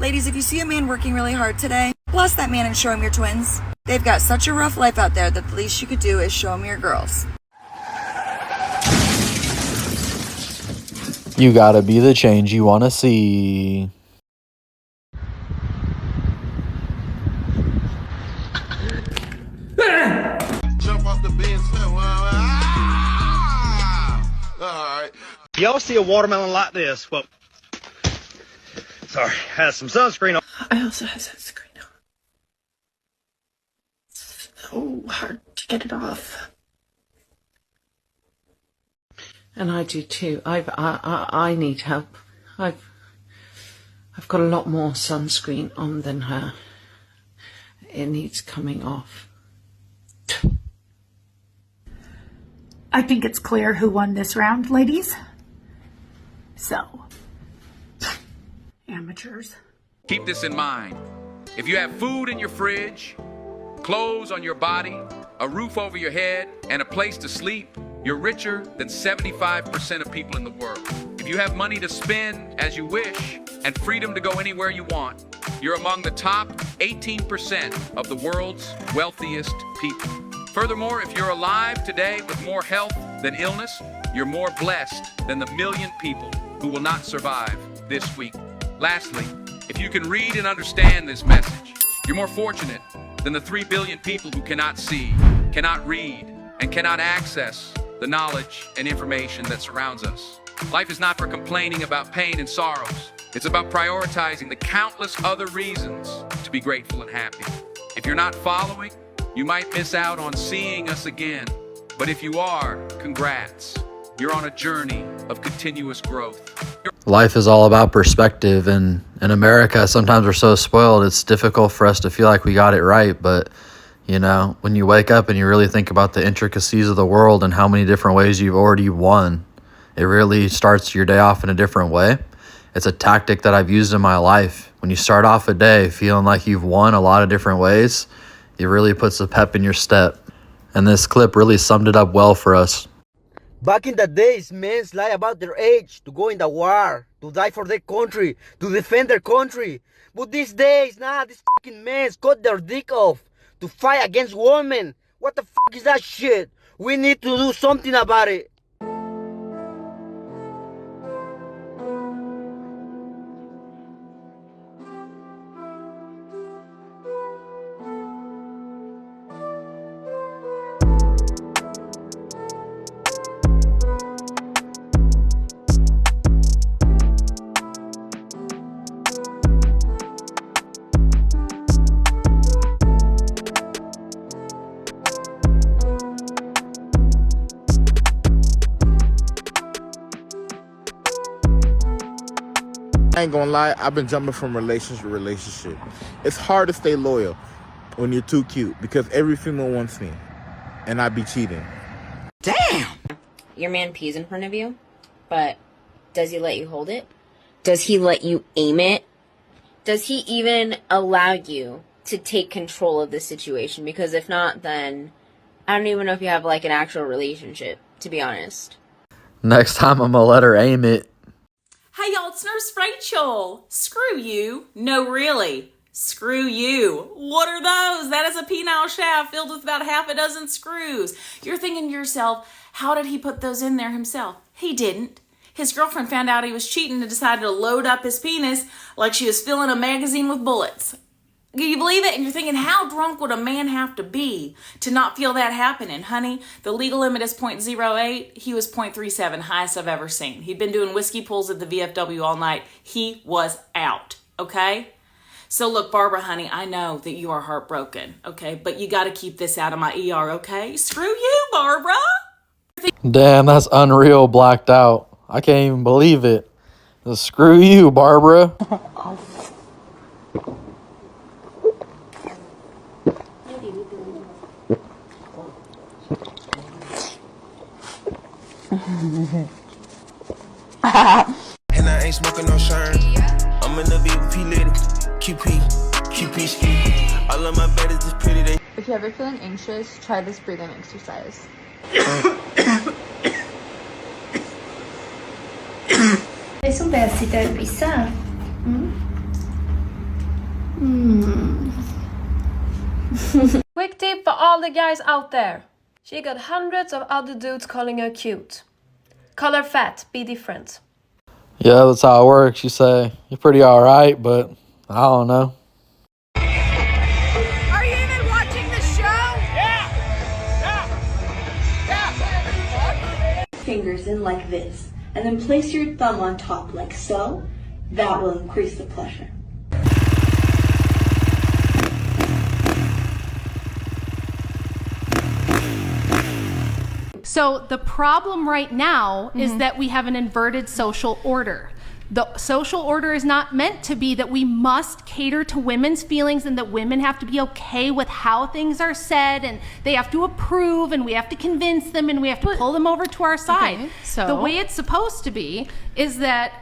Ladies, if you see a man working really hard today, bless that man and show him your twins. They've got such a rough life out there that the least you could do is show him your girls. You gotta be the change you wanna see. Jump off the bench. Alright. Y'all see a watermelon like this? Well, sorry, has some sunscreen on. I also have sunscreen on. It's so hard to get it off. And I do too. I need help. I've got a lot more sunscreen on than her. It needs coming off. I think it's clear who won this round, ladies. So, amateurs. Keep this in mind. If you have food in your fridge, clothes on your body, a roof over your head, and a place to sleep, you're richer than 75% of people in the world. If you have money to spend as you wish and freedom to go anywhere you want, you're among the top 18% of the world's wealthiest people. Furthermore, if you're alive today with more health than illness, you're more blessed than the million people who will not survive this week. Lastly, if you can read and understand this message, you're more fortunate than the 3 billion people who cannot see, cannot read, and cannot access the knowledge and information that surrounds us. Life is not for complaining about pain and sorrows. It's about prioritizing the countless other reasons to be grateful and happy. If you're not following, you might miss out on seeing us again. But if you are, congrats. You're on a journey of continuous growth. Life is all about perspective, and in America, sometimes we're so spoiled, it's difficult for us to feel like we got it right. But, you know, when you wake up and you really think about the intricacies of the world and how many different ways you've already won, it really starts your day off in a different way. It's a tactic that I've used in my life. When you start off a day feeling like you've won a lot of different ways, it really puts a pep in your step. And this clip really summed it up well for us. Back in the days, men lie about their age to go in the war, to die for their country, to defend their country. But these days, these fucking men cut their dick off to fight against women. What the fuck is that shit? We need to do something about it. I ain't gonna lie, I've been jumping from relationship to relationship. It's hard to stay loyal when you're too cute because every female wants me and I be cheating. Damn! Your man pees in front of you, but does he let you hold it? Does he let you aim it? Does he even allow you to take control of the situation? Because if not, then I don't even know if you have like an actual relationship, to be honest. Next time I'm gonna let her aim it. Hey y'all, it's Nurse Rachel. Screw you. No, really. Screw you. What are those? That is a penile shaft filled with about half a dozen screws. You're thinking to yourself, how did he put those in there himself? He didn't. His girlfriend found out he was cheating and decided to load up his penis like she was filling a magazine with bullets. Can you believe it? And you're thinking, how drunk would a man have to be to not feel that happening? Honey, the legal limit is 0.08. He was 0.37, highest I've ever seen. He'd been doing whiskey pulls at the VFW all night. He was out, okay? So look, Barbara, honey, I know that you are heartbroken, okay? But you got to keep this out of my ER, okay? Screw you, Barbara. Damn, that's unreal blacked out. I can't even believe it. Screw you, Barbara. And I ain't smoking no shirt. I'm in the VIP lady. QP ski. All of my baddies is pretty. They. If you're ever feeling anxious, try this breathing exercise. ¿Es un pedacito de pizza? Quick tip for all the guys out there. She got hundreds of other dudes calling her cute. Call her fat, be different. Yeah, that's how it works. You say, you're pretty alright, but I don't know. Are you even watching the show? Yeah! Fingers in like this, and then place your thumb on top like so. That will increase the pleasure. So the problem right now is that we have an inverted social order. The social order is not meant to be that we must cater to women's feelings and that women have to be okay with how things are said and they have to approve and we have to convince them and we have to pull them over to our side. Okay, so the way it's supposed to be is that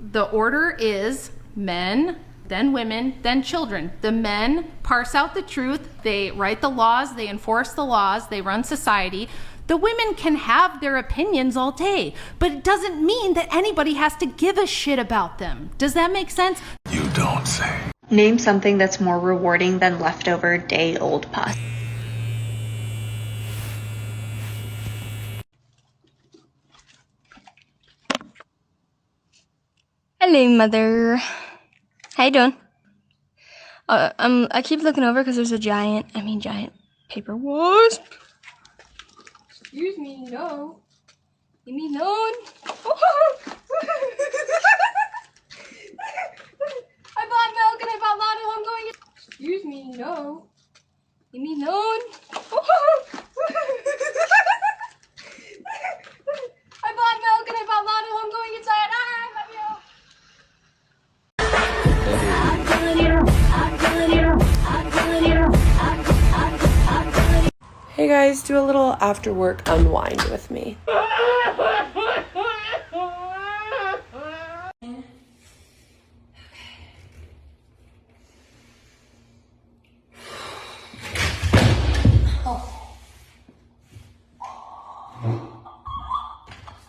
the order is men, then women, then children. The men parse out the truth, they write the laws, they enforce the laws, they run society. The women can have their opinions all day, but it doesn't mean that anybody has to give a shit about them. Does that make sense? You don't say. Name something that's more rewarding than leftover day-old pus. Hello, Mother. How you doing? I keep looking over because there's a giant paper wasp. Excuse me, no. You mean no? I bought milk and I bought lotto. I'm going. Excuse me, no. You mean no? I bought milk and I bought lotto. I'm going inside. Hey guys, do a little after work unwind with me.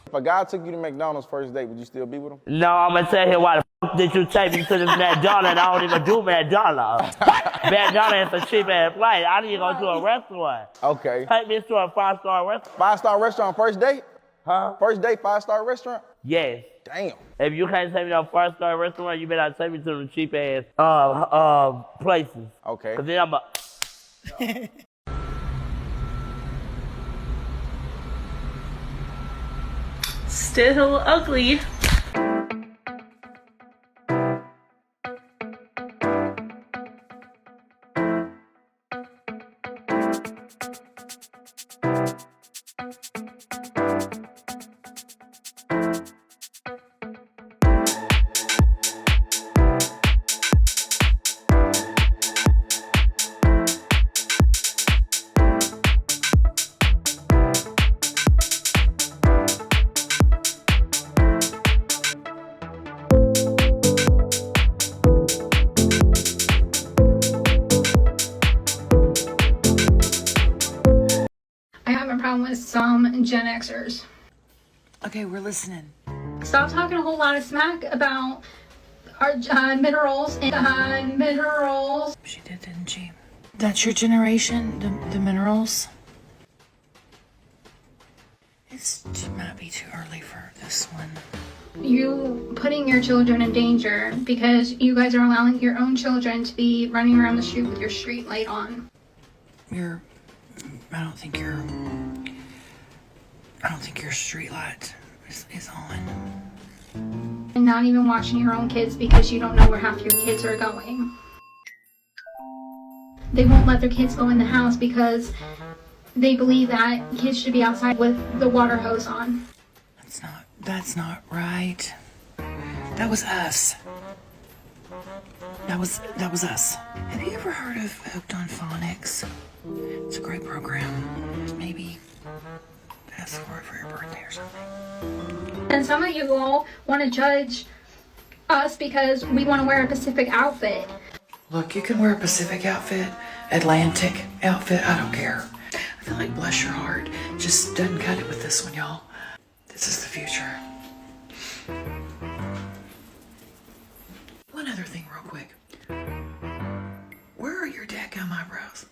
If a guy took you to McDonald's first date, would you still be with him? No, I'm gonna tell you why the f did you take me to this McDonald's and I don't even do McDonald's. McDonald's is a cheap ass place. I need to go to a restaurant. Okay. Take me to a 5-star restaurant. 5-star restaurant first date? Huh? First date, 5-star restaurant? Yes. Damn. If you can't take me to a 5-star restaurant, you better take me to the cheap ass places. Okay. Cause then I'm a Still ugly. With some Gen Xers. Okay, we're listening. Stop talking a whole lot of smack about our minerals and minerals. She did, didn't she? That's your generation, the minerals. It might be too early for this one. You putting your children in danger because you guys are allowing your own children to be running around the street with your street light on. I don't think your street light is on. And not even watching your own kids because you don't know where half your kids are going. They won't let their kids go in the house because they believe that kids should be outside with the water hose on. That's not right. That was us. That was us. Have you ever heard of Hooked on Phonics? It's a great program. Maybe ask for it for your birthday or something. And some of you all want to judge us because we want to wear a Pacific outfit. Look, you can wear a Pacific outfit, Atlantic outfit, I don't care. I feel like bless your heart just doesn't cut it with this one, y'all. This is the future. One other thing real quick. your daggum eyebrows.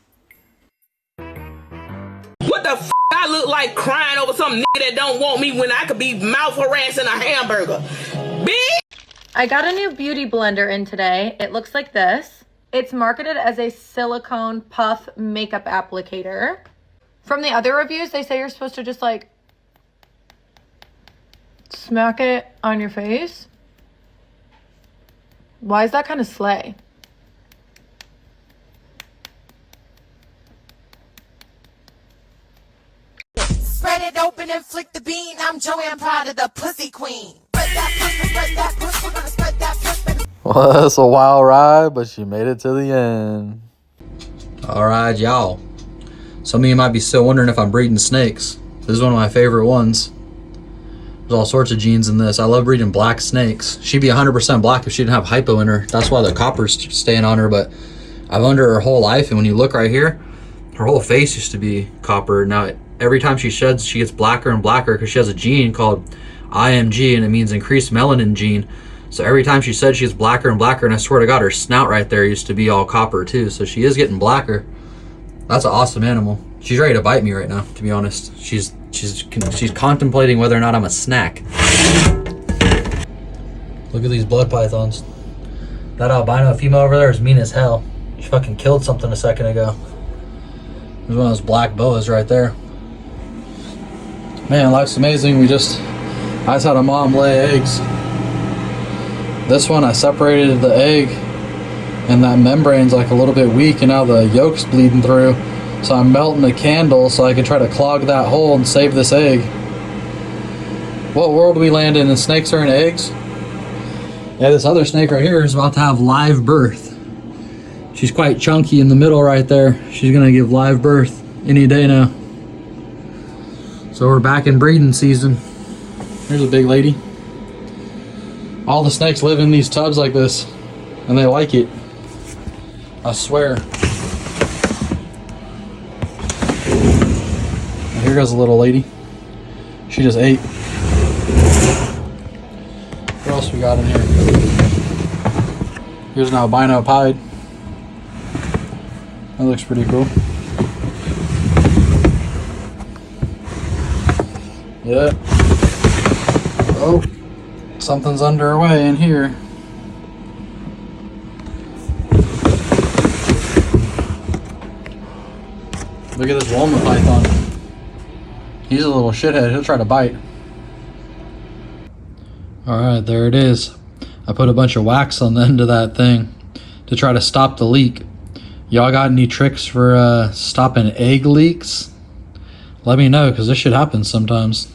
What the f*** I look like crying over some nigga that don't want me when I could be mouth harassing a hamburger? Bitch! I got a new beauty blender in today. It looks like this. It's marketed as a silicone puff makeup applicator. From the other reviews, they say you're supposed to just like smack it on your face. Why is that kind of slay? Spread it open and flick the bean. I'm Joey, I'm proud of the pussy queen. Spread that pussy, spread that pussy. We're gonna spread that pussy. Well, that's a wild ride, but she made it to the end. All right, y'all. Some of you might be still wondering if I'm breeding snakes. This is one of my favorite ones. There's all sorts of genes in this. I love breeding black snakes. She'd be 100% black if she didn't have hypo in her. That's why the copper's staying on her, but I've owned her whole life, and when you look right here, her whole face used to be copper. Now, every time she sheds, she gets blacker and blacker because she has a gene called IMG, and it means increased melanin gene. So every time she said she gets blacker and blacker, and I swear to God, her snout right there used to be all copper too. So she is getting blacker. That's an awesome animal. She's ready to bite me right now, to be honest. She's contemplating whether or not I'm a snack. Look at these blood pythons. That albino female over there is mean as hell. She fucking killed something a second ago. There's one of those black boas right there. Man, life's amazing. I just had a mom lay eggs. This one, I separated the egg, and that membrane's like a little bit weak, and now the yolk's bleeding through. So I'm melting a candle so I can try to clog that hole and save this egg. What world do we land in? And snakes are in eggs? Yeah, this other snake right here is about to have live birth. She's quite chunky in the middle right there. She's gonna give live birth any day now. So we're back in breeding season. Here's a big lady. All the snakes live in these tubs like this, and they like it. I swear. And here goes a little lady. She just ate. What else we got in here? Here's an albino pied. That looks pretty cool. Yeah. Oh, something's underway in here. Look at this Walnut python. He's a little shithead. He'll try to bite. Alright, there it is. I put a bunch of wax on the end of that thing to try to stop the leak. Y'all got any tricks for stopping egg leaks? Let me know, because this shit happens sometimes.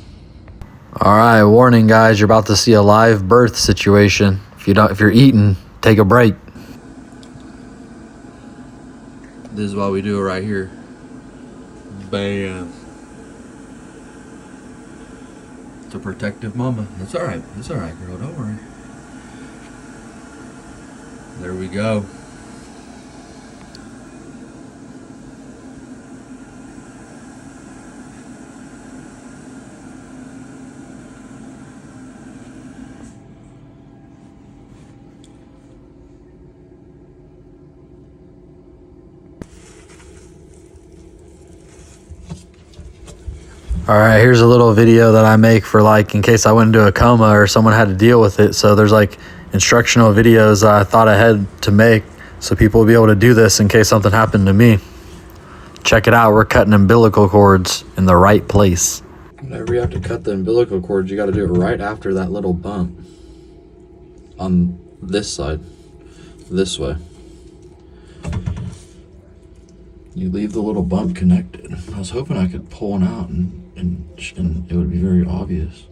Alright, warning guys, you're about to see a live birth situation. If you're eating, take a break. This is why we do it right here. Bam. It's a protective mama. It's alright. It's alright, girl. Don't worry. There we go. Alright, here's a little video that I make for like in case I went into a coma or someone had to deal with it. So there's like instructional videos I thought I had to make so people will be able to do this in case something happened to me. Check it out, we're cutting umbilical cords in the right place. Whenever you have to cut the umbilical cords, you got to do it right after that little bump. On this side, this way. You leave the little bump connected. I was hoping I could pull one out and it would be very obvious.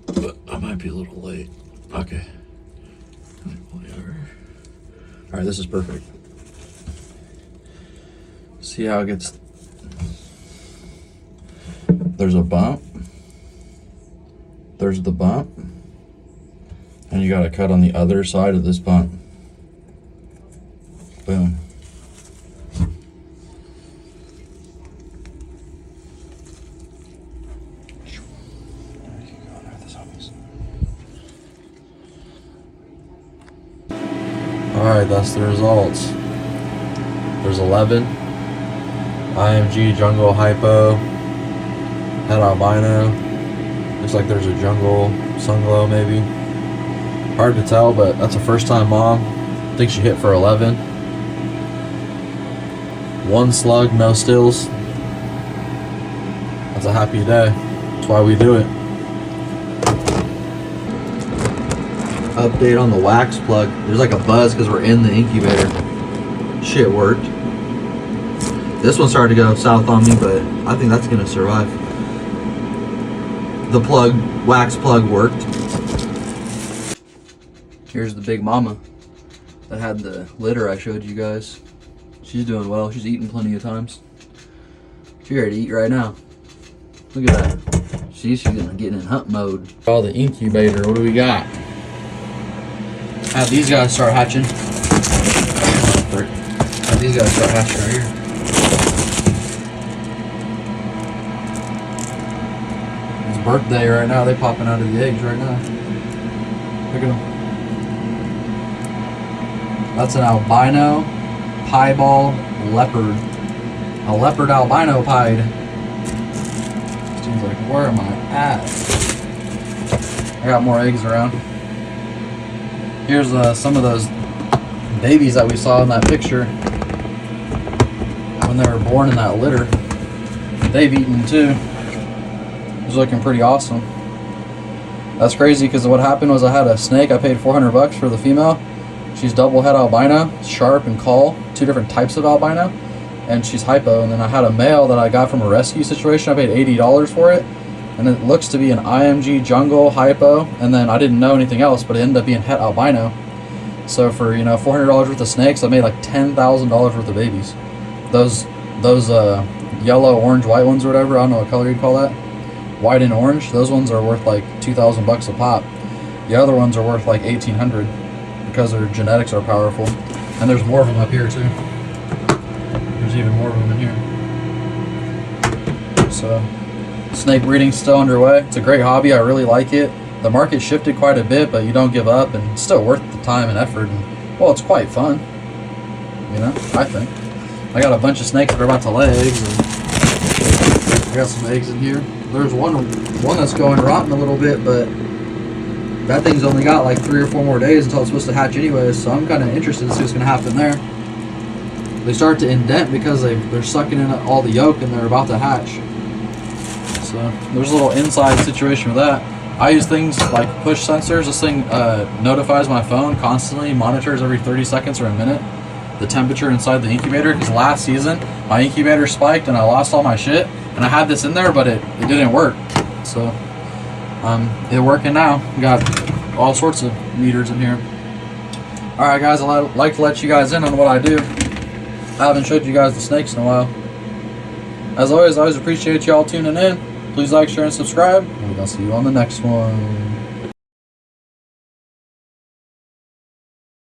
But I might be a little late. Okay. Let me pull you over. Alright, this is perfect. See how it gets... There's a bump. There's the bump. And you gotta cut on the other side of this bump. Boom. Alright, that's the results. There's 11. IMG, jungle, hypo, head albino. Looks like there's a jungle, sunglow maybe. Hard to tell, but that's a first time mom. I think she hit for 11. 1 slug, no stills. That's a happy day. That's why we do it. Update on the wax plug. There's like a buzz because we're in the incubator. Shit worked. This one started to go south on me, but I think that's gonna survive. The plug, wax plug worked. Here's the big mama that had the litter I showed you guys. She's doing well. She's eating plenty of times. She's ready to eat right now. Look at that. She's getting in hunt mode. Oh, the incubator. What do we got? Have these guys start hatching. Have these guys start hatching right here. It's birthday right now. They popping out of the eggs right now. Look at them. That's an albino piebald leopard. A leopard albino pied. Seems like, where am I at? I got more eggs around. Here's some of those babies that we saw in that picture when they were born in that litter. They've eaten too. It was looking pretty awesome. That's crazy because what happened was I had a snake. I paid $400 for the female. She's double head albino, sharp and call, 2 different types of albino, and she's hypo. And then I had a male that I got from a rescue situation. I paid $80 for it. And it looks to be an IMG jungle hypo, and then I didn't know anything else, but it ended up being het albino. So for, you know, $400 worth of snakes, I made like $10,000 worth of babies. Those yellow, orange, white ones or whatever, I don't know what color you'd call that. White and orange, those ones are worth like $2,000 a pop. The other ones are worth like $1,800 because their genetics are powerful. And there's more of them up here too. There's even more of them in here. So snake breeding's still underway. It's a great hobby. I really like it. The market shifted quite a bit, but you don't give up, and it's still worth the time and effort. And, well, it's quite fun. You know, I think. I got a bunch of snakes that are about to lay eggs, and I got some eggs in here. There's one that's going rotten a little bit, but that thing's only got like 3 or 4 more days until it's supposed to hatch anyways, so I'm kind of interested to see what's going to happen there. They start to indent because they're sucking in all the yolk and they're about to hatch. So there's a little inside situation with that. I use things like push sensors. This thing notifies my phone constantly, monitors every 30 seconds or a minute the temperature inside the incubator, because last season my incubator spiked and I lost all my shit, and I had this in there but it didn't work. So it's working now. We got all sorts of meters in here. Alright guys, I'd like to let you guys in on what I do. I haven't showed you guys the snakes in a while. As always, I always appreciate y'all tuning in. Please like, share, and subscribe, and I'll see you on the next one.